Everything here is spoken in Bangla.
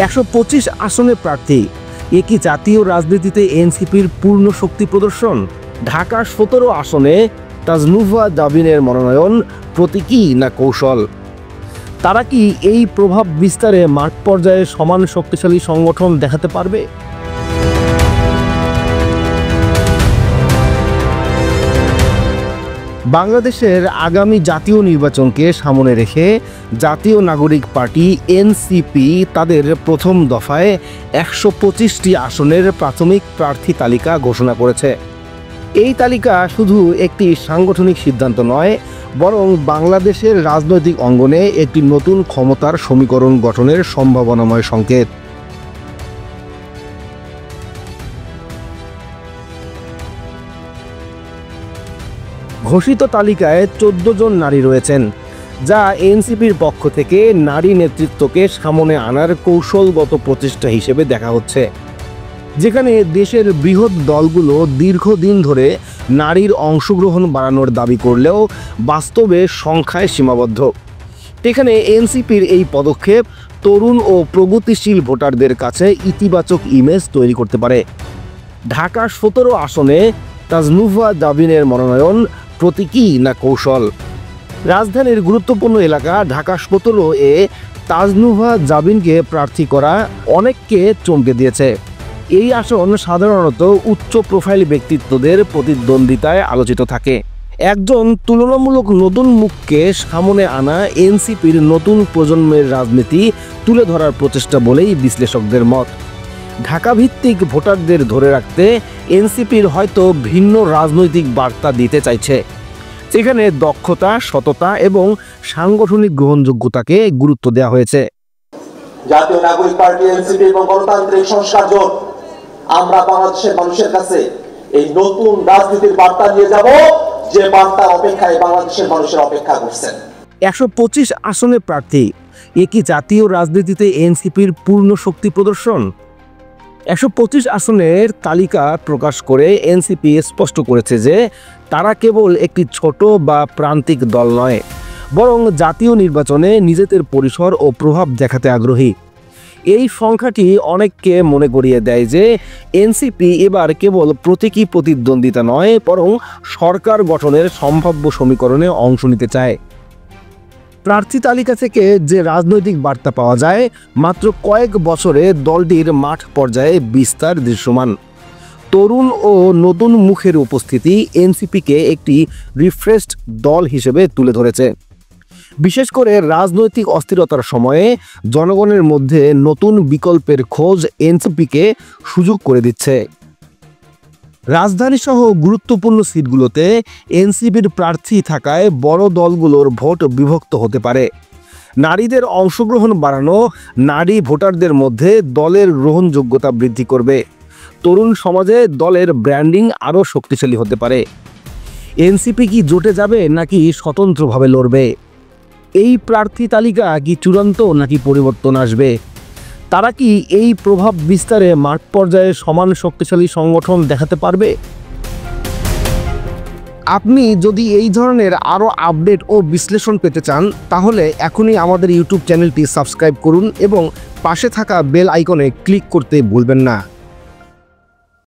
125 আসনে প্রার্থী, এ কি জাতীয় রাজনীতিতে এনসিপির পূর্ণ শক্তি প্রদর্শন? ঢাকার 17 আসনে তাজনুভা জাবিনের মনোনয়ন প্রতীকী না কৌশল? তারা কি এই প্রভাব বিস্তারে মাঠ পর্যায়ে সমান শক্তিশালী সংগঠন দেখাতে পারবে? বাংলাদেশের আগামী জাতীয় নির্বাচনকে সামনে রেখে জাতীয় নাগরিক পার্টি এনসিপি তাদের প্রথম দফায় 125টি আসনের প্রাথমিক প্রার্থী তালিকা ঘোষণা করেছে। এই তালিকা শুধু একটি সাংগঠনিক সিদ্ধান্ত নয়, বরং বাংলাদেশের রাজনৈতিক অঙ্গনে একটি নতুন ক্ষমতার সমীকরণ গঠনের সম্ভাবনাময় সংকেত। ঘোষিত তালিকায় 14 জন নারী রয়েছেন, যা এনসিপির পক্ষ থেকে নারী নেতৃত্বকে সামনে আনার কৌশলগত প্রচেষ্টা হিসেবে দেখা হচ্ছে। যেখানে দেশের বৃহৎ দলগুলো দীর্ঘদিন ধরে নারীর অংশগ্রহণ বাড়ানোর দাবি করলেও বাস্তবে সংখ্যায় সীমাবদ্ধ, এখানে এনসিপির এই পদক্ষেপ তরুণ ও প্রগতিশীল ভোটারদের কাছে ইতিবাচক ইমেজ তৈরি করতে পারে। ঢাকা 17 আসনে তাজনুভা জাবিনের মনোনয়ন প্রতীকী না কৌশল? রাজধানীর গুরুত্বপূর্ণ এলাকা ঢাকা 17-এ তাজনুভা জাবিনকে প্রার্থী করা অনেককে চমকে দিয়েছে। এই আসন সাধারণত উচ্চ প্রোফাইল ব্যক্তিত্বদের প্রতিদ্বন্দ্বিতায় আলোচিত থাকে। একজন তুলনামূলক নতুন মুখকে সামনে আনা এনসিপির নতুন প্রজন্মের রাজনীতি তুলে ধরার প্রচেষ্টা বলেই বিশ্লেষকদের মত। ঢাকা ভিত্তিক ভোটারদের ধরে রাখতে এনসিপির হয়তো ভিন্ন রাজনৈতিক বার্তা দিতে চাইছে, যেখানে দক্ষতা, সততা এবং সাংগঠনিক গ্রহণযোগ্যতাকে গুরুত্ব দেওয়া হয়েছে। জাতীয় নাগরিক পার্টি এনসিপি এবং গণতান্ত্রিক সংস্কার জোট আমরা বাংলাদেশের মানুষের কাছে এই নতুন রাজনীতির বার্তা নিয়ে যাব, যে বার্তার অপেক্ষায় বাংলাদেশের মানুষের অপেক্ষা করছেন। 125 আসনে প্রার্থী, এ কি জাতীয় রাজনীতিতে এনসিপির পূর্ণ শক্তি প্রদর্শন? 125 আসনের তালিকা প্রকাশ করে এনসিপি স্পষ্ট করেছে যে তারা কেবল একটি ছোট বা প্রান্তিক দল নয়, বরং জাতীয় নির্বাচনে নিজেদের পরিসর ও প্রভাব দেখাতে আগ্রহী। এই সংখ্যাটি অনেককে মনে করিয়ে দেয় যে এনসিপি এবার কেবল প্রতীকী প্রতিদ্বন্দ্বিতা নয়, বরং সরকার গঠনের সম্ভাব্য সমীকরণে অংশ নিতে চায়। প্রার্থী তালিকা থেকে যে রাজনৈতিক বার্তা পাওয়া যায়, মাত্র কয়েক বছরে দলটির মাঠ পর্যায়ে বিস্তার দৃশ্যমান। তরুণ ও নতুন মুখের উপস্থিতি এনসিপিকে একটি রিফ্রেশড দল হিসেবে তুলে ধরেছে। বিশেষ করে রাজনৈতিক অস্থিরতার সময়ে জনগণের মধ্যে নতুন বিকল্পের খোঁজ এনসিপিকে সুযোগ করে দিচ্ছে। রাজধানীসহ গুরুত্বপূর্ণ সিটগুলোতে এনসিপির প্রার্থী থাকায় বড় দলগুলোর ভোট বিভক্ত হতে পারে। নারীদের অংশগ্রহণ বাড়ানো নারী ভোটারদের মধ্যে দলের গ্রহণযোগ্যতা বৃদ্ধি করবে। তরুণ সমাজে দলের ব্র্যান্ডিং আরও শক্তিশালী হতে পারে। এনসিপি কি জোটে যাবে নাকি স্বতন্ত্রভাবে লড়বে? এই প্রার্থী তালিকা কি চূড়ান্ত নাকি পরিবর্তন আসবে? তারা কি এই প্রভাব বিস্তারে মাঠ পর্যায়ে সমান শক্তিশালী সংগঠন দেখাতে পারবে? আপনি যদি এই ধরনের আরও আপডেট ও বিশ্লেষণ পেতে চান, তাহলে এখনই আমাদের ইউটিউব চ্যানেলটি সাবস্ক্রাইব করুন এবং পাশে থাকা বেল আইকনে ক্লিক করতে ভুলবেন না।